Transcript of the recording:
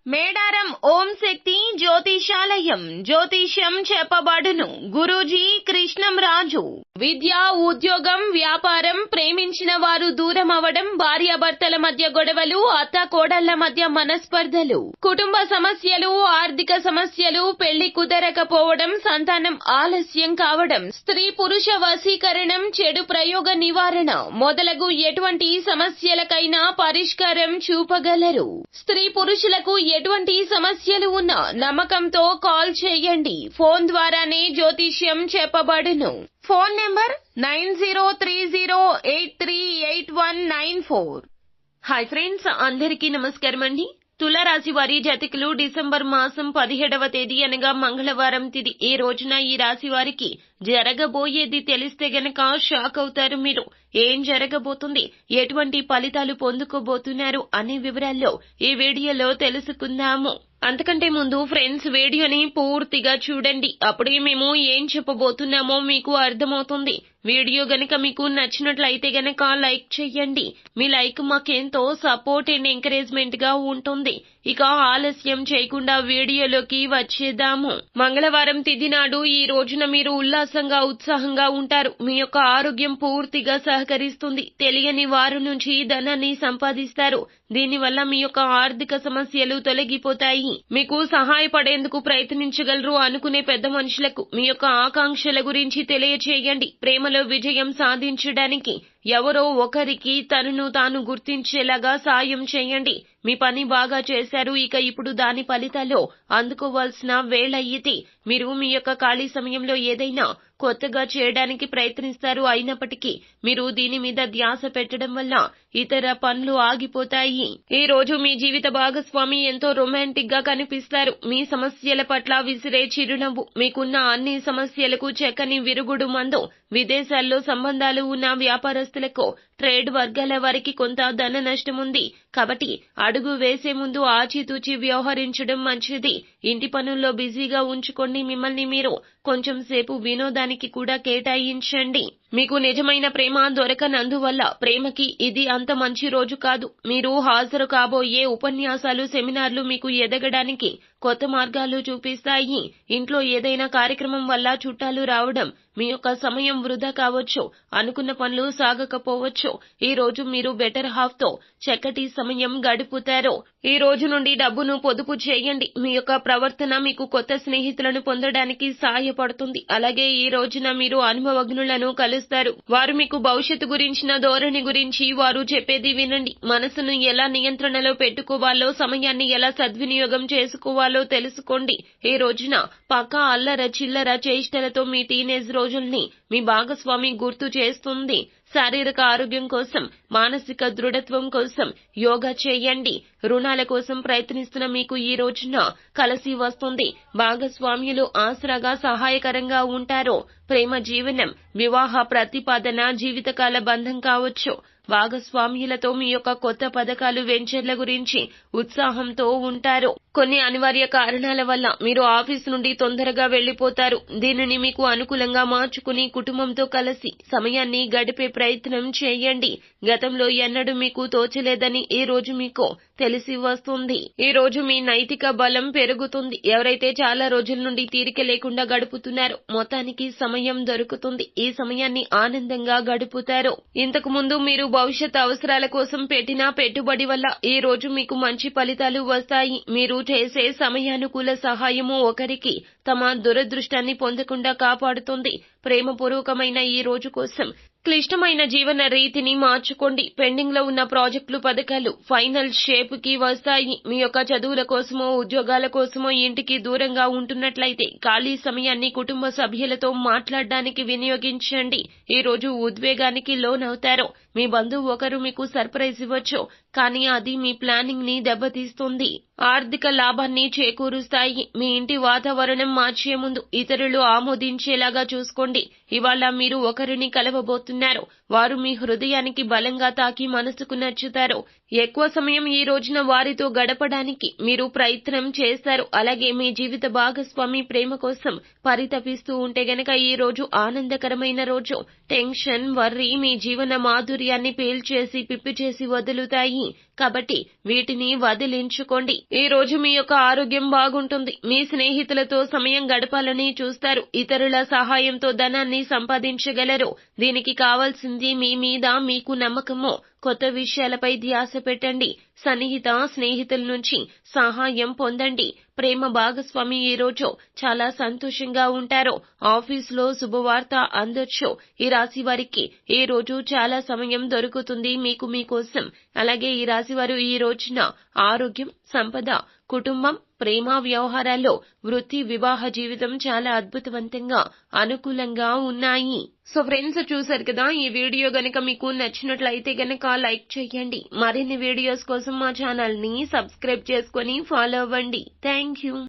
మేడారం ఓం శక్తి జ్యోతిషాలయం జ్యోతిష్యం చెప్పబడును. గురూజీ కృష్ణం రాజు. విద్య, ఉద్యోగం, వ్యాపారం, ప్రేమించిన వారు దూరం అవడం, భార్యాభర్తల మధ్య గొడవలు, అత్త కోడళ్ల మధ్య మనస్పర్ధలు, కుటుంబ సమస్యలు, ఆర్థిక సమస్యలు, పెళ్లి కుదరకపోవడం, సంతానం ఆలస్యం కావడం, స్త్రీ పురుష వశీకరణం, చెడు ప్రయోగ నివారణ మొదలగు ఎటువంటి సమస్యలకైనా పరిష్కారం చూపగలరు. స్త్రీ పురుషులకు ఎటువంటి సమస్యలు ఉన్నా నమ్మకంతో కాల్ చేయండి. ఫోన్ ద్వారానే జ్యోతిష్యం చెప్పబడును. Phone number 9030838194. హాయ్ ఫ్రెండ్స్, అందరికీ నమస్కారం అండి. తులారాశి వారి జాతకులు డిసెంబర్ మాసం 17వ తేదీ అనగా మంగళవారం తిది ఈ రోజున ఈ రాశి వారికి జరగబోయేది తెలిస్తే గనక షాక్ అవుతారు మీరు. ఏం జరగబోతుంది, ఎటువంటి ఫలితాలు పొందుకోబోతున్నారు అనే వివరాల్లో ఈ వీడియోలో తెలుసుకుందాము. అంతకంటే ముందు ఫ్రెండ్స్, వీడియోని పూర్తిగా చూడండి. అప్పుడే మేము ఏం చెప్పబోతున్నామో మీకు అర్థమవుతుంది. వీడియో గనక మీకు నచ్చినట్లయితే గనక లైక్ చేయండి. మీ లైక్ మాకెంతో సపోర్ట్ అండ్ ఎంకరేజ్మెంట్ గా ఉంటుంది. ఇక ఆలస్యం చేయకుండా వీడియోలోకి వచ్చేద్దాము. మంగళవారం తిథి నాడు ఈ రోజున మీరు ఉల్లాసంగా, ఉత్సాహంగా ఉంటారు. మీ యొక్క ఆరోగ్యం పూర్తిగా సహకరిస్తుంది. తెలియని వారి నుంచి ధనాన్ని సంపాదిస్తారు. దీనివల్ల మీ యొక్క ఆర్థిక సమస్యలు తొలగిపోతాయి. మీకు సహాయపడేందుకు ప్రయత్నించగలరు అనుకునే పెద్ద మనుషులకు మీ యొక్క ఆకాంక్షల గురించి తెలియచేయండి. ప్రేమలో విజయం సాధించడానికి ఎవరో ఒకరికి తనను తాను గుర్తించేలాగా సాయం చేయండి. మీ పని బాగా చేశారు, ఇక ఇప్పుడు దాని ఫలితాల్లో అందుకోవాల్సిన వేళ ఇది. మీరు మీ యొక్క ఖాళీ సమయంలో ఏదైనా కొత్తగా చేయడానికి ప్రయత్నిస్తారు. అయినప్పటికీ మీరు దీని మీద ధ్యాస పెట్టడం వల్ల ఇతర పనులు ఆగిపోతాయి. ఈ రోజు మీ జీవిత భాగస్వామి ఎంతో రొమాంటిక్ గా కనిపిస్తారు. మీ సమస్యల పట్ల విసిరే చిరునవ్వు మీకున్న అన్ని సమస్యలకు చక్కని విరుగుడు మందు. విదేశాల్లో సంబంధాలు ఉన్న వ్యాపారస్తులకు, ట్రేడ్ వర్గాల వారికి కొంత ధన నష్టం ఉంది. కాబట్టి అడుగు వేసే ముందు ఆచితూచి వ్యవహరించడం మంచిది. ఇంటి పనుల్లో బిజీగా ఉంచుకోండి. మిమ్మల్ని మీరు కొంచెం సేపు వినోదానికి కూడా కేటాయించండి. మీకు నిజమైన ప్రేమ దొరకనందువల్ల ప్రేమకి ఇది అంత మంచి రోజు కాదు. మీరు హాజరు కాబోయే ఉపన్యాసాలు, సెమినార్లు మీకు ఎదగడానికి కొత్త మార్గాలు చూపిస్తాయి. ఇంట్లో ఏదైనా కార్యక్రమం వల్ల చుట్టాలు రావడం, మీ యొక్క సమయం వృధా కావచ్చు. అనుకున్న పనులు సాగకపోవచ్చు. ఈ రోజు మీరు బెటర్ హాఫ్ తో చక్కటి సమయం గడుపుతారు. ఈ రోజు నుండి డబ్బును పొదుపు చేయండి. మీ యొక్క ప్రవర్తన మీకు కొత్త స్నేహితులను పొందడానికి సహాయపడుతుంది. అలాగే ఈ రోజున మీరు అనుభవజ్ఞులను కలుస్తారు. వారు మీకు భవిష్యత్తు గురించిన ధోరణి గురించి వారు చెప్పేది వినండి. మనసును ఎలా నియంత్రణలో పెట్టుకోవాలో, సమయాన్ని ఎలా సద్వినియోగం చేసుకోవాలో తెలుసుకోండి. ఈ రోజున పక్కా అల్లర చిల్లర చేష్టలతో మీ టీనేజ్ రోజుల్ని మీ భాగస్వామి గుర్తు చేస్తుంది. శారీరక ఆరోగ్యం కోసం, మానసిక దృఢత్వం కోసం యోగా చేయండి. రుణాల కోసం ప్రయత్నిస్తున్న మీకు ఈ రోజున కలిసి వస్తుంది. భాగస్వామ్యులు ఆసరాగా, సహాయకరంగా ఉంటారు. ప్రేమ జీవనం, వివాహ ప్రతిపాదన జీవితకాల బంధం కావచ్చు. భాగస్వామ్యులతో మీ యొక్క కొత్త పథకాలు, వెంచర్ల గురించి ఉత్సాహంతో ఉంటారు. కొన్ని అనివార్య కారణాల వల్ల మీరు ఆఫీసు నుండి తొందరగా వెళ్లిపోతారు. దీనిని మీకు అనుకూలంగా మార్చుకుని కుటుంబంతో కలిసి సమయాన్ని గడిపే ప్రయత్నం చేయండి. గతంలో ఎన్నడూ మీకు తోచలేదని ఈ రోజు మీకు తెలిసి వస్తుంది. ఈ రోజు మీ నైతిక బలం పెరుగుతుంది. ఎవరైతే చాలా రోజుల నుండి తీరిక లేకుండా గడుపుతున్నారో మొత్తానికి సమయం దొరుకుతుంది. ఈ సమయాన్ని ఆనందంగా గడుపుతారు. ఇంతకు ముందు మీరు భవిష్యత్ అవసరాల కోసం పెట్టిన పెట్టుబడి వల్ల ఈ రోజు మీకు మంచి ఫలితాలు వస్తాయి. మీరు చేసే సమయానుకూల సహాయము ఒకరికి తమ దురదృష్టాన్ని పొందకుండా కాపాడుతుంది. ప్రేమపూర్వకమైన ఈ రోజు కోసం క్లిష్టమైన జీవన రీతిని మార్చుకోండి. పెండింగ్ లో ఉన్న ప్రాజెక్టులు, పథకాలు ఫైనల్ షేప్ కి వస్తాయి. మీ యొక్క చదువుల కోసమో, ఉద్యోగాల కోసమో ఇంటికి దూరంగా ఉంటున్నట్లయితే ఖాళీ సమయాన్ని కుటుంబ సభ్యులతో మాట్లాడడానికి వినియోగించండి. ఈ రోజు ఉద్వేగానికి లోనవుతారు. మీ బంధువు ఒకరు మీకు సర్ప్రైజ్ ఇవ్వచ్చు, కానీ అది మీ ప్లానింగ్ ని దెబ్బతీస్తుంది. ఆర్థిక లాభాన్ని చేకూరుస్తాయి. మీ ఇంటి వాతావరణం మార్చే ముందు ఇతరులు ఆమోదించేలాగా చూసుకోండి. ఇవాళ మీరు ఒకరిని కలవబోతున్నారు. వారు మీ హృదయానికి బలంగా తాకి మనసుకు నచ్చుతారు. ఎక్కువ సమయం ఈ రోజున వారితో గడపడానికి మీరు ప్రయత్నం చేస్తారు. అలాగే మీ జీవిత భాగస్వామి ప్రేమ కోసం పరితపిస్తూ ఉంటే గనక ఈ రోజు ఆనందకరమైన రోజు. టెన్షన్, వర్రీ మీ జీవన మాధుర్యాన్ని పేల్చేసి పిప్పి చేసి వదులుతాయి. కాబట్టి వీటిని వదిలించుకోండి. ఈ రోజు మీ యొక్క ఆరోగ్యం బాగుంటుంది. మీ స్నేహితులతో సమయం గడపాలని చూస్తారు. ఇతరుల సహాయంతో ధనాన్ని సంపాదించగలరు. దీనికి కావాల్సింది మీ మీద మీకు నమ్మకము. కొత్త విషయాలపై ధ్యాస పెట్టండి. సన్నిహిత స్నేహితుల నుంచి సహాయం పొందండి. ప్రేమ భాగస్వామి ఈ రోజు చాలా సంతోషంగా ఉంటారు. ఆఫీసులో శుభవార్త అందొచ్చు. ఈ రాశి వారికి ఈ రోజు చాలా సమయం దొరుకుతుంది మీకు మీకోసం. అలాగే ఈ రాశి వారు ఈ రోజున ఆరోగ్యం, సంపద, కుటుంబం, ప్రేమ వ్యవహారాల్లో, వృత్తి, వివాహ జీవితం చాలా అద్భుతవంతంగా అనుకూలంగా ఉన్నాయి. సో ఫ్రెండ్స్, చూసారు కదా, ఈ వీడియో గనక మీకు నచ్చినట్లయితే గనక లైక్ చేయండి. మరిన్ని వీడియోస్ కోసం మా ఛానల్ ని సబ్స్క్రైబ్ చేసుకొని ఫాలో అవ్వండి. Thank you.